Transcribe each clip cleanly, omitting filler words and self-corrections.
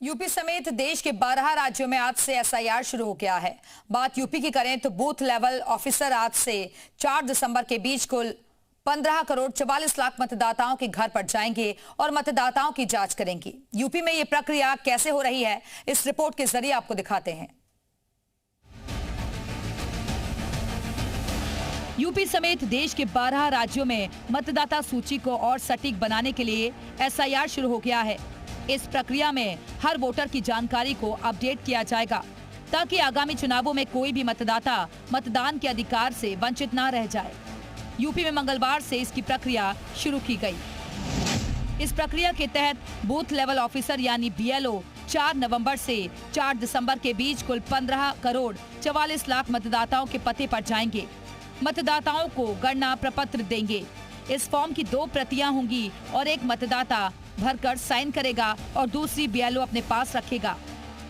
UP समेत देश के 12 राज्यों में आज से एसआईआर शुरू हो गया है। बात यूपी की करें तो बूथ लेवल ऑफिसर आज से 4 दिसंबर के बीच कुल 15 करोड़ 44 लाख मतदाताओं के घर पर जाएंगे और मतदाताओं की जांच करेंगे। यूपी में ये प्रक्रिया कैसे हो रही है, इस रिपोर्ट के जरिए आपको दिखाते हैं। यूपी समेत देश के 12 राज्यों में मतदाता सूची को और सटीक बनाने के लिए एसआईआर शुरू हो गया है। इस प्रक्रिया में हर वोटर की जानकारी को अपडेट किया जाएगा ताकि आगामी चुनावों में कोई भी मतदाता मतदान के अधिकार से वंचित न रह जाए। यूपी में मंगलवार से इसकी प्रक्रिया शुरू की गई। इस प्रक्रिया के तहत बूथ लेवल ऑफिसर यानी बीएलओ 4 नवंबर से 4 दिसंबर के बीच कुल 15 करोड़ 44 लाख मतदाताओं के पते पर जाएंगे। मतदाताओं को गणना प्रपत्र देंगे। इस फॉर्म की 2 प्रतियां होंगी और एक मतदाता भरकर साइन करेगा और दूसरी बीएलओ अपने पास रखेगा।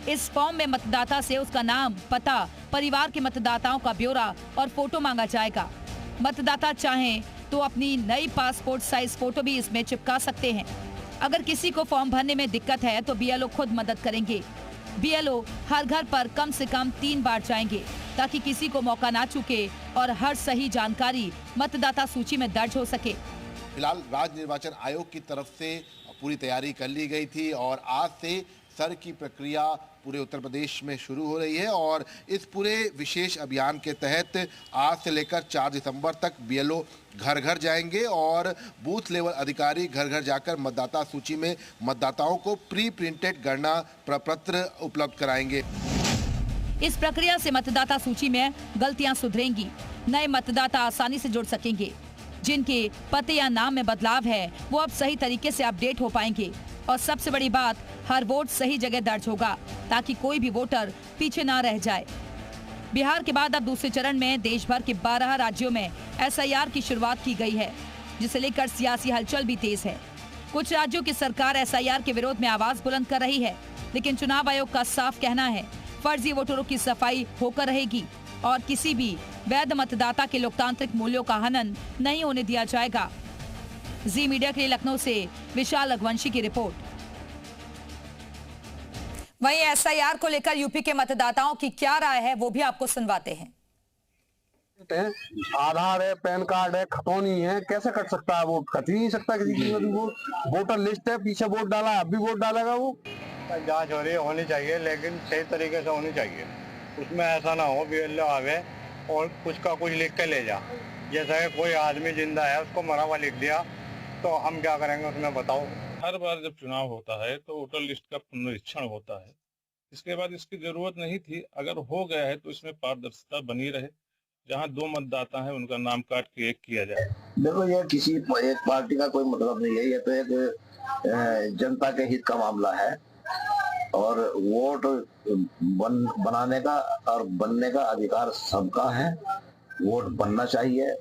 इस फॉर्म में मतदाता से उसका नाम, पता, परिवार के मतदाताओं का ब्यौरा और फोटो मांगा जाएगा। मतदाता चाहें तो अपनी नई पासपोर्ट साइज फोटो भी इसमें चिपका सकते हैं। अगर किसी को फॉर्म भरने में दिक्कत है तो बीएलओ खुद मदद करेंगे। बीएलओ हर घर पर कम से कम 3 बार जाएंगे ताकि किसी को मौका ना चूके और हर सही जानकारी मतदाता सूची में दर्ज हो सके। फिलहाल राज्य निर्वाचन आयोग की तरफ से पूरी तैयारी कर ली गई थी और आज से सर की प्रक्रिया पूरे उत्तर प्रदेश में शुरू हो रही है और इस पूरे विशेष अभियान के तहत आज से लेकर 4 दिसंबर तक बीएलओ घर घर जाएंगे और बूथ लेवल अधिकारी घर घर जाकर मतदाता सूची में मतदाताओं को प्री प्रिंटेड गणना प्रपत्र उपलब्ध कराएंगे। इस प्रक्रिया से मतदाता सूची में गलतियां सुधरेंगी। नए मतदाता आसानी से जुड़ सकेंगे। जिनके पते या नाम में बदलाव है वो अब सही तरीके से अपडेट हो पाएंगे और सबसे बड़ी बात, हर वोट सही जगह दर्ज होगा ताकि कोई भी वोटर पीछे ना रह जाए। बिहार के बाद अब दूसरे चरण में देश भर के 12 राज्यों में एसआईआर की शुरुआत की गई है, जिसे लेकर सियासी हलचल भी तेज है। कुछ राज्यों की सरकार एसआईआर के विरोध में आवाज बुलंद कर रही है, लेकिन चुनाव आयोग का साफ कहना है फर्जी वोटरों की सफाई होकर रहेगी और किसी भी वैध मतदाता के लोकतांत्रिक मूल्यों का हनन नहीं होने दिया जाएगा। जी मीडिया के लिए लखनऊ से विशाल रघुवंशी की रिपोर्ट। वहीं एसआईआर को लेकर यूपी के मतदाताओं की क्या राय है वो भी आपको सुनवाते हैं। आधार है, पैन कार्ड है, खतौनी है, कैसे कट सकता है? वोट कट ही नहीं सकता किसी की भी। वोटर लिस्ट है, पीछे वोट डाला है, अब भी वोट डालेगा वो। जांच हो रही होनी चाहिए, लेकिन सही तरीके से होनी चाहिए। उसमें ऐसा ना हो बीएलओ आवे और कुछ का कुछ लिख के ले जा। जैसा कि कोई आदमी जिंदा है उसको मरा हुआ लिख दिया तो हम क्या करेंगे उसमें, बताओ। हर बार जब चुनाव होता है तो वोटर लिस्ट का पुनरीक्षण होता है। इसके बाद इसकी जरूरत नहीं थी। अगर हो गया है तो इसमें पारदर्शिता बनी रहे। जहां 2 मतदाता है उनका नाम काट के एक किया जाए। देखो, ये किसी एक पार्टी का कोई मतलब नहीं है। ये तो एक जनता के हित का मामला है और वोट बनाने का और बनने का अधिकार सबका है। वोट बनना चाहिए।